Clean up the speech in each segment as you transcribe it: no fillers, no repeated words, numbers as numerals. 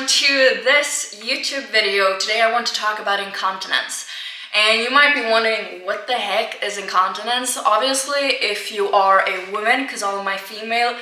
to this YouTube video. Today I want to talk about incontinence. And you might be wondering, what the heck is incontinence? Obviously, if you are a woman, because all of my female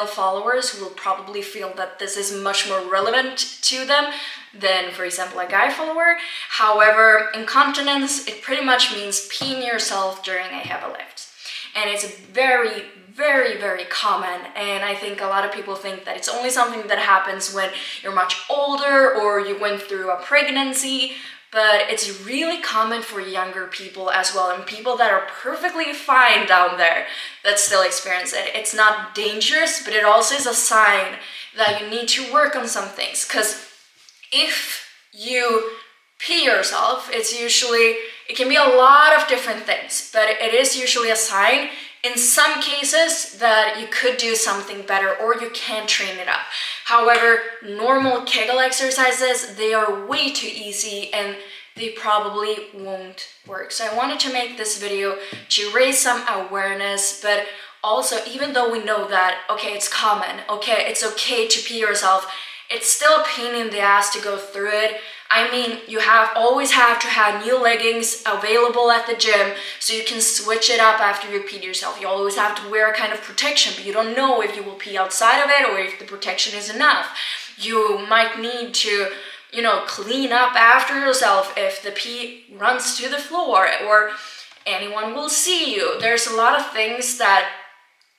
followers will probably feel that this is much more relevant to them than, for example, a guy follower. However, incontinence, it pretty much means peeing yourself during a heavy lift. And it's very, very common, and I think a lot of people think that it's only something that happens when you're much older or you went through a pregnancy, but it's really common for younger people as well, and people that are perfectly fine down there that still experience it. It's not dangerous, but it also is a sign that you need to work on some things, because if you pee yourself, it can be a lot of different things, but it is usually a sign in some cases that you could do something better or you can train it up. However, normal Kegel exercises, they are way too easy and they probably won't work. So I wanted to make this video to raise some awareness, but also, even though we know that, okay, it's common, okay, it's okay to pee yourself, it's still a pain in the ass to go through it. I mean, you always have to have new leggings available at the gym so you can switch it up after you peed yourself. You always have to wear a kind of protection, but you don't know if you will pee outside of it or if the protection is enough. You might need to, clean up after yourself if the pee runs to the floor or anyone will see you. There's a lot of things that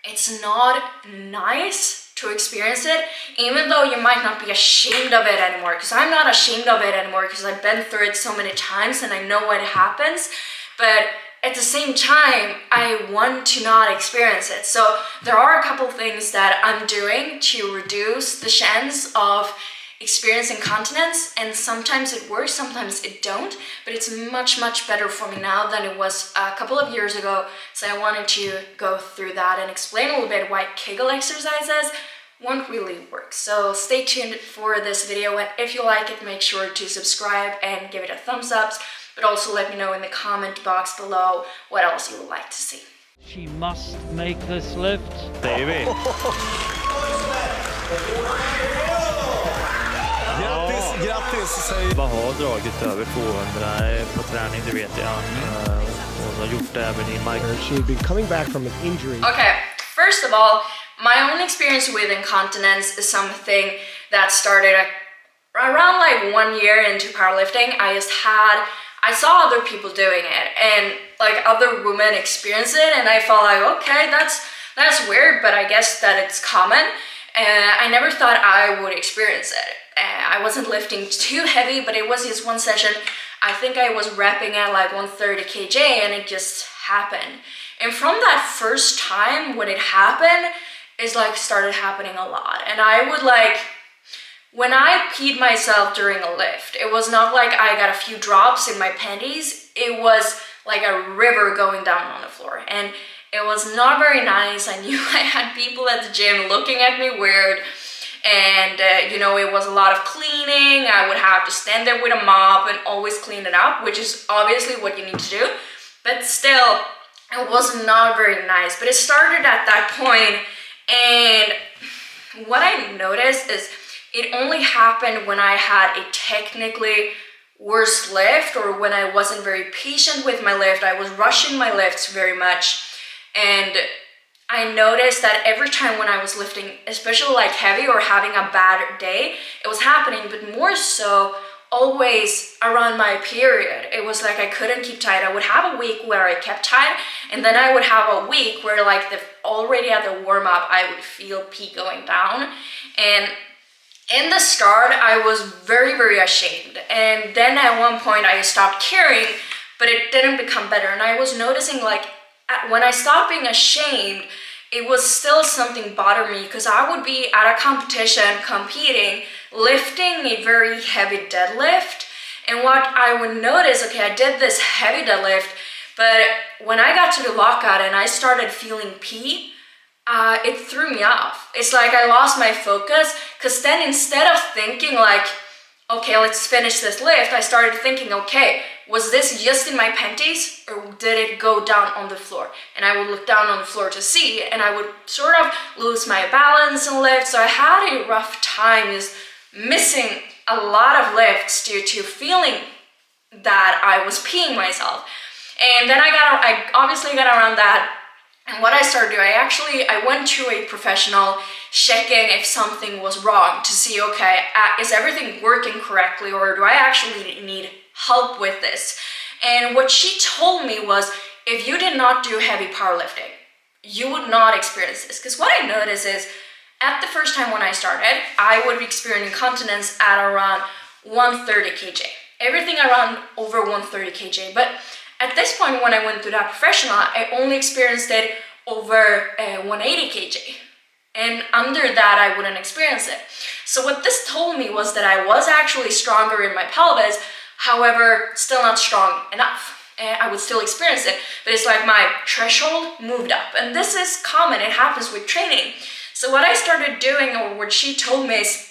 it's not nice to experience it, even though you might not be ashamed of it anymore, because I'm not ashamed of it anymore because I've been through it so many times and I know what happens, but at the same time I want to not experience it. So there are a couple things that I'm doing to reduce the chance of experiencing incontinence, and sometimes it works, sometimes it don't, but it's much better for me now than it was a couple of years ago. So I wanted to go through that and explain a little bit why Kegel exercises won't really work. So stay tuned for this video, and if you like it, make sure to subscribe and give it a thumbs up, but also let me know in the comment box below what else you would like to see. She must make this lift. David. Grattis! Vad har dragit över 200 på träning, det vet jag. Hon har gjort det även i Mike. She had been coming back from an injury. Okay, first of all, my own experience with incontinence is something that started around like 1 year into powerlifting. I saw other people doing it and like other women experience it, and I felt like, okay, that's weird, but I guess that it's common. I never thought I would experience it. I wasn't lifting too heavy, but it was just one session. I think I was repping at like 130 kg, and it just happened. And from that first time when it happened, it's like started happening a lot. And I would when I peed myself during a lift, it was not like I got a few drops in my panties. It was like a river going down on the floor. And it was not very nice. I knew I had people at the gym looking at me weird. And, it was a lot of cleaning. I would have to stand there with a mop and always clean it up, which is obviously what you need to do. But still, it was not very nice. But it started at that point, and what I noticed is it only happened when I had a technically worse lift, or when I wasn't very patient with my lift. I was rushing my lifts very much, and I noticed that every time when I was lifting, especially like heavy or having a bad day, it was happening, but more so always around my period. It was like I couldn't keep tight. I would have a week where I kept tight, and then I would have a week where already at the warm-up, I would feel pee going down. And in the start, I was very ashamed. And then at one point I stopped caring, but it didn't become better. And I was noticing when I stopped being ashamed, it was still something bothering me, because I would be at a competition competing, lifting a very heavy deadlift. And what I would notice, okay, I did this heavy deadlift, but when I got to the lockout and I started feeling pee, it threw me off. It's like I lost my focus, because then instead of thinking like, okay, let's finish this lift, I started thinking, okay, was this just in my panties or did it go down on the floor? And I would look down on the floor to see, and I would sort of lose my balance and lift. So I had a rough time just missing a lot of lifts due to feeling that I was peeing myself. And then I obviously got around that. And what I started doing, I went to a professional, checking if something was wrong to see, okay, is everything working correctly, or do I actually need help with this? And what she told me was, if you did not do heavy powerlifting, you would not experience this. Because what I noticed is, at the first time when I started, I would experience incontinence at around 130 kg. Everything around over 130 kg. But at this point, when I went to that professional, I only experienced it over 180 kg. And under that, I wouldn't experience it. So what this told me was that I was actually stronger in my pelvis, however, still not strong enough. And I would still experience it, but it's like my threshold moved up. And this is common, it happens with training. So what I started doing, or what she told me, is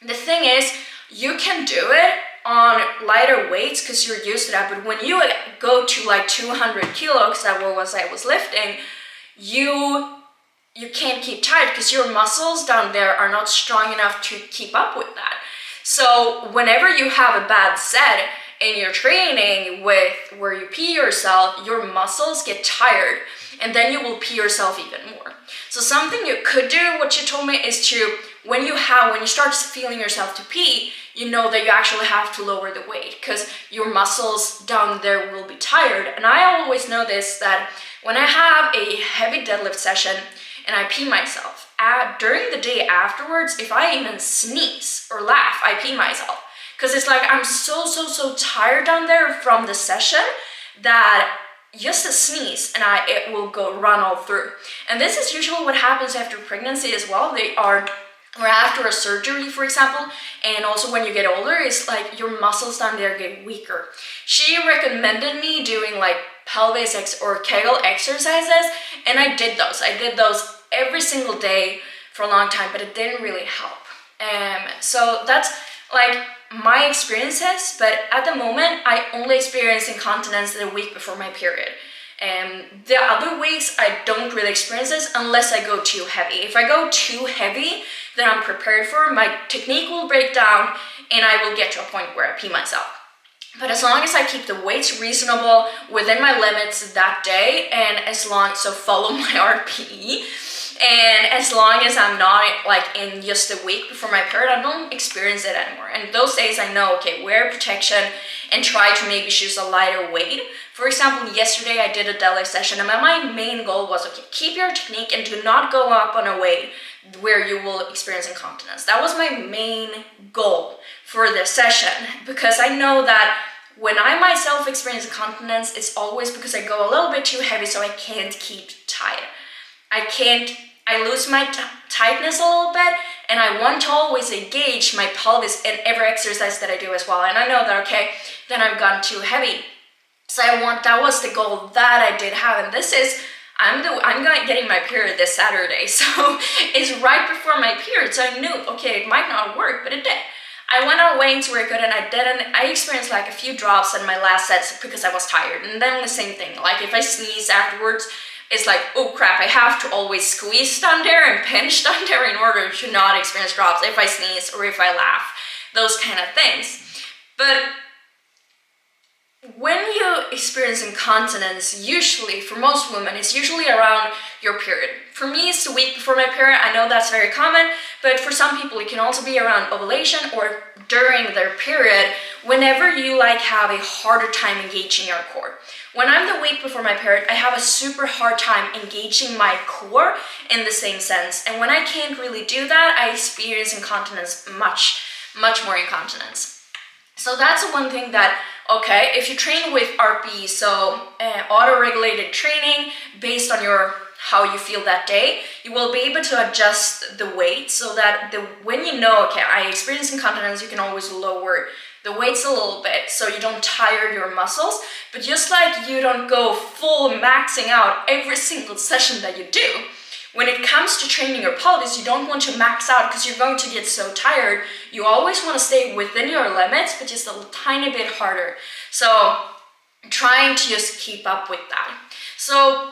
the thing is, you can do it on lighter weights because you're used to that, but when you go to like 200 kilos, that was I was lifting, you can't keep tight because your muscles down there are not strong enough to keep up with that. So whenever you have a bad set in your training with where you pee yourself, your muscles get tired, and then you will pee yourself even more. So something you could do, what she told me, is to, when you start feeling yourself to pee, you know that you actually have to lower the weight because your muscles down there will be tired. And I always know this, that when I have a heavy deadlift session and I pee myself, during the day afterwards, if I even sneeze or laugh, I pee myself. Because it's like I'm so tired down there from the session that just a sneeze and it will run all through. And this is usually what happens after pregnancy as well. Or after a surgery, for example, and also when you get older, it's like your muscles down there get weaker. She recommended me doing like pelvis or Kegel exercises, and I did those. I did those every single day for a long time, but it didn't really help. So that's like my experiences, but at the moment, I only experience incontinence the week before my period. The other weeks, I don't really experience this unless I go too heavy. If I go too heavy, then I'm prepared for, my technique will break down and I will get to a point where I pee myself. But as long as I keep the weights reasonable within my limits that day, and so follow my RPE, and as long as I'm not like in just a week before my period, I don't experience it anymore. And those days I know, okay, wear protection and try to maybe choose a lighter weight. For example, yesterday I did a deadlift session and my main goal was, okay, keep your technique and do not go up on a weight where you will experience incontinence. That was my main goal for this session, because I know that when I myself experience incontinence, it's always because I go a little bit too heavy, so I can't keep tight. I lose my tightness a little bit, and I want to always engage my pelvis in every exercise that I do as well. And I know that, okay, then I've gone too heavy. So that was the goal that I did have. And this is, I'm getting my period this Saturday. So it's right before my period. So I knew, okay, it might not work, but it did. I went on weights where I could, and I experienced like a few drops in my last sets because I was tired. And then the same thing, like if I sneeze afterwards, it's like, oh crap, I have to always squeeze down there and pinch down there in order to not experience drops if I sneeze or if I laugh, those kind of things. But when you experience incontinence, usually, for most women, it's usually around your period. For me, it's the week before my period. I know that's very common, but for some people, it can also be around ovulation or during their period, whenever you have a harder time engaging your core. When I'm the week before my period, I have a super hard time engaging my core in the same sense. And when I can't really do that, I experience incontinence, much more incontinence. So that's one thing that, okay, if you train with RP, so auto-regulated training based on how you feel that day, you will be able to adjust the weight so that when you know, okay, I experience incontinence, you can always lower the weights a little bit so you don't tire your muscles, but just like you don't go full maxing out every single session that you do, when it comes to training your pelvis, you don't want to max out because you're going to get so tired. You always want to stay within your limits, but just a tiny bit harder. So trying to just keep up with that. So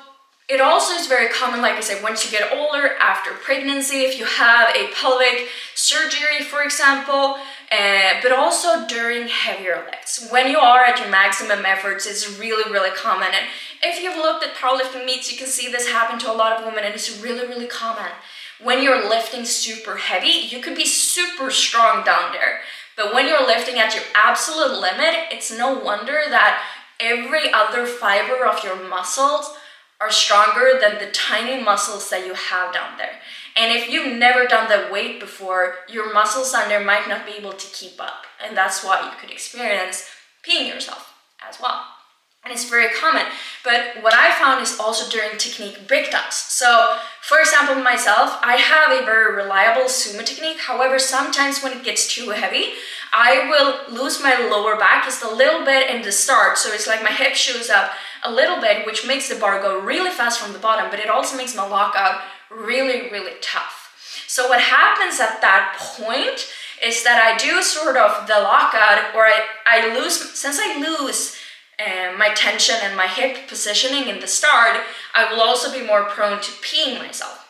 It also is very common, like I said, once you get older, after pregnancy, if you have a pelvic surgery, for example, but also during heavier lifts. When you are at your maximum efforts, it's really, really common. And if you've looked at powerlifting meets, you can see this happen to a lot of women, and it's really, really common. When you're lifting super heavy, you could be super strong down there. But when you're lifting at your absolute limit, it's no wonder that every other fiber of your muscles are stronger than the tiny muscles that you have down there. And if you've never done that weight before, your muscles down there might not be able to keep up. And that's why you could experience peeing yourself as well. And it's very common. But what I found is also during technique breakdowns. So, for example, myself, I have a very reliable sumo technique. However, sometimes when it gets too heavy, I will lose my lower back just a little bit in the start. So it's like my hip shows up a little bit, which makes the bar go really fast from the bottom, but it also makes my lockout really, really tough. So what happens at that point is that I do sort of the lockout, or I lose my tension and my hip positioning in the start, I will also be more prone to peeing myself.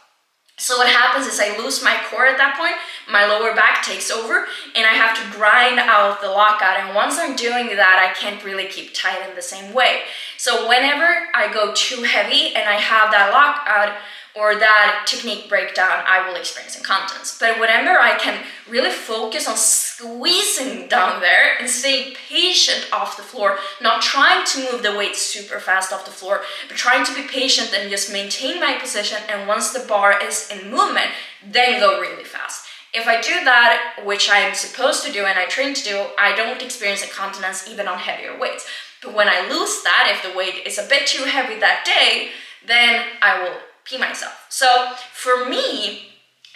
So what happens is I lose my core at that point, my lower back takes over, and I have to grind out the lockout. And once I'm doing that, I can't really keep tight in the same way. So whenever I go too heavy and I have that lockout or that technique breakdown, I will experience incontinence. But whenever I can really focus on squeezing down there and stay patient off the floor, not trying to move the weight super fast off the floor, but trying to be patient and just maintain my position, and once the bar is in movement, then go really fast. If I do that, which I'm supposed to do and I train to do, I don't experience incontinence even on heavier weights. But when I lose that, if the weight is a bit too heavy that day, then I will pee myself. So for me,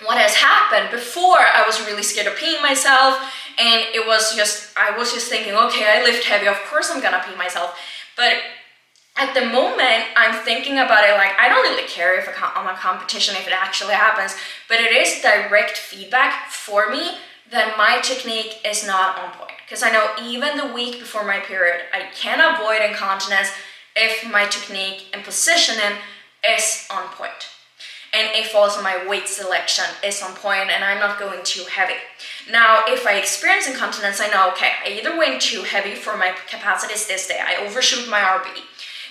what has happened before, I was really scared of peeing myself, and I was just thinking, okay, I lift heavy, of course I'm gonna pee myself. But at the moment, I'm thinking about it like, I don't really care if I'm a competition, if it actually happens, but it is direct feedback for me that my technique is not on point. Because I know even the week before my period, I can avoid incontinence if my technique and positioning is on point. And if also my weight selection is on point and I'm not going too heavy. Now, if I experience incontinence, I know, okay, I either went too heavy for my capacities this day, I overshoot my RB.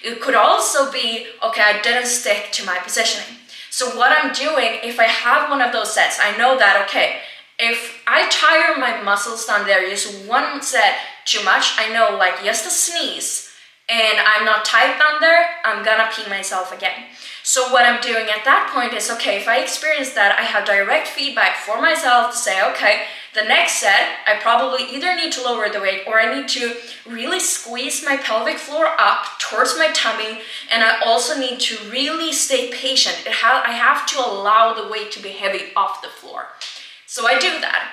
It could also be, okay, I didn't stick to my positioning. So what I'm doing, if I have one of those sets, I know that, okay, if I tire my muscles down there just one set too much, I know like just a sneeze and I'm not tight down there, I'm gonna pee myself again. So what I'm doing at that point is, okay, if I experience that, I have direct feedback for myself to say, okay, the next set, I probably either need to lower the weight or I need to really squeeze my pelvic floor up towards my tummy, and I also need to really stay patient. I have to allow the weight to be heavy off the floor. So I do that.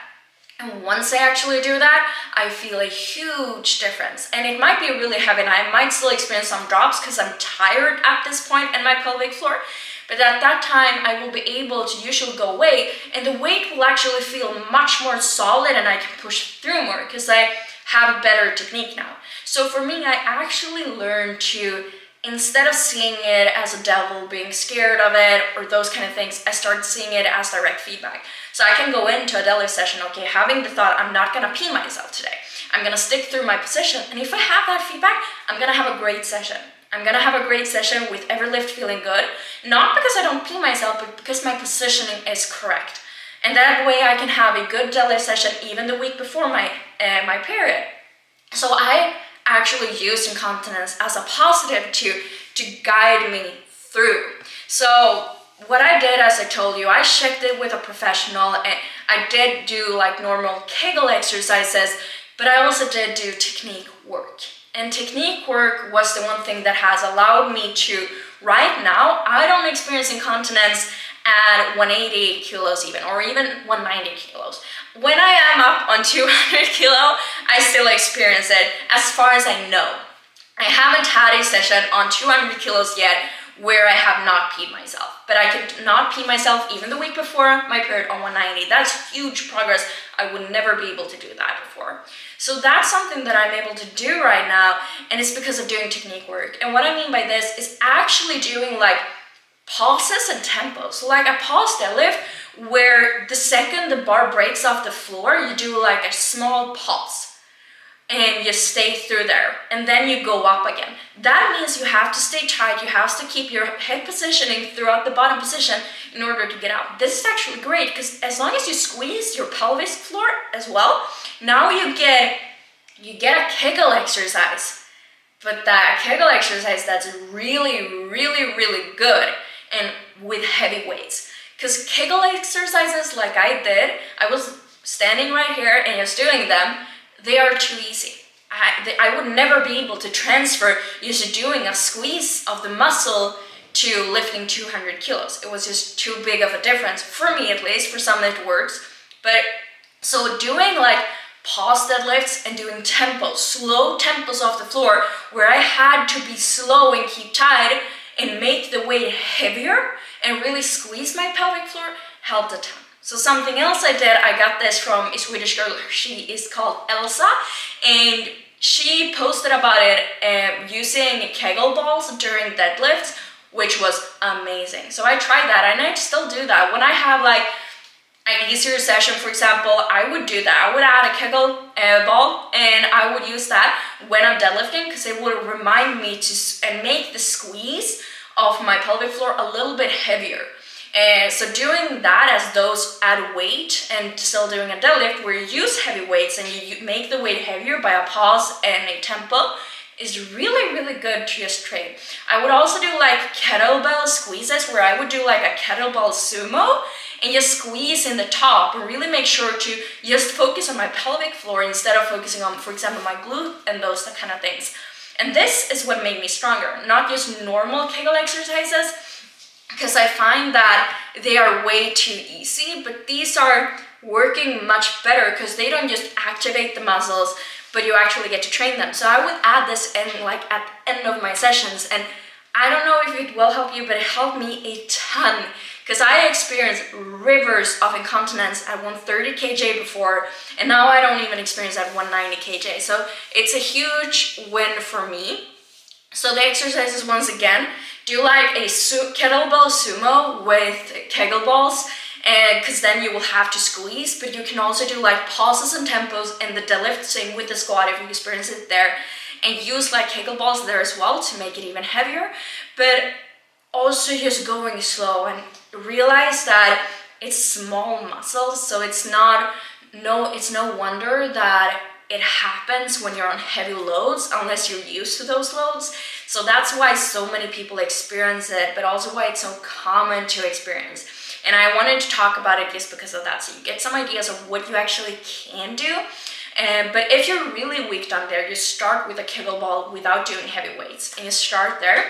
And once I actually do that, I feel a huge difference. And it might be really heavy, and I might still experience some drops because I'm tired at this point in my pelvic floor. But at that time, I will be able to usually go away, and the weight will actually feel much more solid, and I can push through more because I have better technique now. So for me, I actually learned to, instead of seeing it as a devil, being scared of it, or those kind of things, I started seeing it as direct feedback. So I can go into a deadlift session, okay, having the thought, I'm not gonna pee myself today. I'm gonna stick through my position, and if I have that feedback, I'm gonna have a great session. I'm gonna have a great session with every lift feeling good, not because I don't pee myself, but because my positioning is correct. And that way I can have a good deadlift session even the week before my period. So I actually used incontinence as a positive to guide me through. So what I did, as I told you, I checked it with a professional, and I did do like normal Kegel exercises, but I also did do technique work. And technique work was the one thing that has allowed me to, right now, I don't experience incontinence at 180 kilos even, or even 190 kilos. When I am up on 200 kilo, I still experience it as far as I know. I haven't had a session on 200 kilos yet where I have not peed myself, but I could not pee myself even the week before my period on 190. That's huge progress. I would never be able to do that before. So that's something that I'm able to do right now, and it's because of doing technique work. And what I mean by this is actually doing like pauses and tempos. So like a pause deadlift where the second the bar breaks off the floor, you do like a small pause and you stay through there, and then you go up again. That means you have to stay tight, you have to keep your head positioning throughout the bottom position in order to get out. This is actually great because as long as you squeeze your pelvis floor as well, now you get a Kegel exercise. But that Kegel exercise that's really, really, really good and with heavy weights. Because Kegel exercises like I did, I was standing right here and just doing them, they are too easy. I would never be able to transfer just doing a squeeze of the muscle to lifting 200 kilos. It was just too big of a difference, for me at least. For some it works. But so doing like pause deadlifts and doing tempos, slow tempos off the floor, where I had to be slow and keep tight and make the weight heavier and really squeeze my pelvic floor, helped a ton. So something else I did, I got this from a Swedish girl, she is called Elsa, and she posted about it using Kegel balls during deadlifts, which was amazing. So I tried that, and I still do that. When I have like an easier session, for example, I would do that. I would add a Kegel ball, and I would use that when I'm deadlifting because it would remind me to make the squeeze of my pelvic floor a little bit heavier. And so doing that as those add weight and still doing a deadlift where you use heavy weights and you make the weight heavier by a pause and a tempo is really, really good to just train. I would also do like kettlebell squeezes where I would do like a kettlebell sumo and just squeeze in the top and really make sure to just focus on my pelvic floor instead of focusing on, for example, my glute and those kind of things. And this is what made me stronger, not just normal Kegel exercises, because I find that they are way too easy, but these are working much better because they don't just activate the muscles, but you actually get to train them. So I would add this in like at the end of my sessions, and I don't know if it will help you, but it helped me a ton because I experienced rivers of incontinence at 130 kg before, and now I don't even experience at 190 kg. So it's a huge win for me. So the exercises, once again, do like a kettlebell sumo with Kegel balls, and because then you will have to squeeze, but you can also do like pauses and tempos and the deadlift, same with the squat if you experience it there, and use like Kegel balls there as well to make it even heavier, but also just going slow and realize that it's small muscles, so it's no wonder that it happens when you're on heavy loads unless you're used to those loads. So that's why so many people experience it, but also why it's so common to experience. And I wanted to talk about it just because of that, so you get some ideas of what you actually can do. But if you're really weak down there, you start with a Kegel ball without doing heavy weights, and you start there.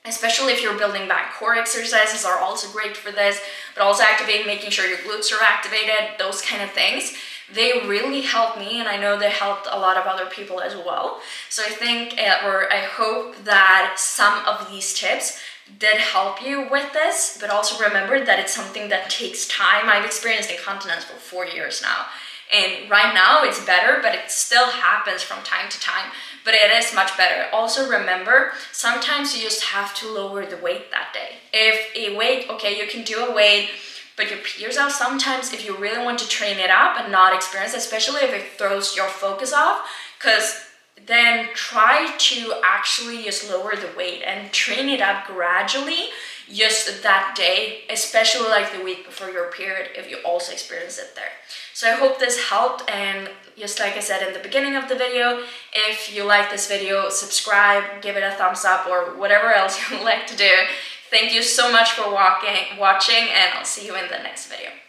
Especially if you're building back. Core exercises are also great for this, but also making sure your glutes are activated, those kind of things. They really helped me, and I know they helped a lot of other people as well. So I think, or I hope that some of these tips did help you with this, but also remember that it's something that takes time. I've experienced incontinence for 4 years now, and right now it's better, but it still happens from time to time, but it is much better. Also remember, sometimes you just have to lower the weight that day. If a weight, okay, you can do a weight, but you pee yourself sometimes if you really want to train it up and not experience, especially if it throws your focus off, because then try to actually just lower the weight and train it up gradually just that day, especially like the week before your period if you also experience it there. So I hope this helped, and just like I said in the beginning of the video, if you like this video, subscribe, give it a thumbs up, or whatever else you like to do. Thank you so much for watching, and I'll see you in the next video.